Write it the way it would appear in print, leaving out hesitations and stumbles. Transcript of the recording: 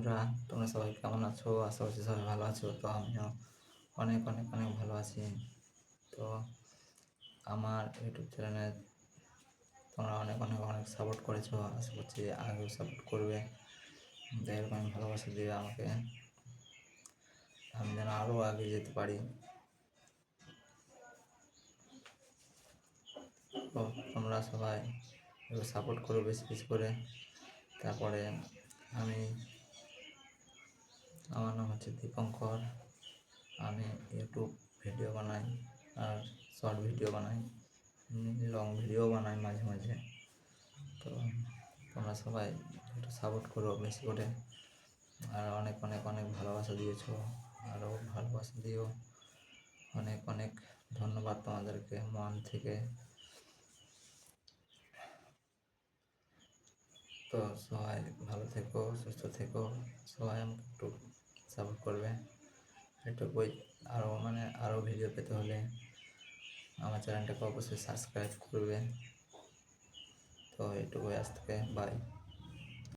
বন্ধুরা, তোমরা সবাই কেমন আছো? আশা করছি সবাই ভালো আছো। তো আমিও অনেক অনেক অনেক ভালো আছি। তো আমার ইউটিউব চ্যানেলে তোমরা অনেক অনেক অনেক সাপোর্ট করেছো, আশা করছি আগেও সাপোর্ট করবে। এরকম ভালোবাসা দিবে আমাকে, আমি যেন আরও আগে যেতে পারি। তো তোমরা সবাই একটু সাপোর্ট করো বেশি বেশি করে। তারপরে আমার নাম হচ্ছে দীপঙ্কর। আমি ইউটিউব ভিডিও বানাই, আর শর্ট ভিডিও বানাই, লং ভিডিও বানাই মাঝে মাঝে। তো তোমরা সবাই একটু সাপোর্ট করো বেশি করে, আর অনেক অনেক অনেক ভালোবাসা দিয়েছো, আরও ভালোবাসা দিও। অনেক অনেক ধন্যবাদ তোমাদেরকে মন থেকে। তো সবাই ভালো থেকো, সুস্থ থেকো, সবাই আমাকে একটু সাপোর্ট করবে এটুকুই। আরও ভিডিও পেতে হলে আমার চ্যানেলটাকে অবশ্যই সাবস্ক্রাইব করবে। তো এটুকুই, আজ থেকে বাই।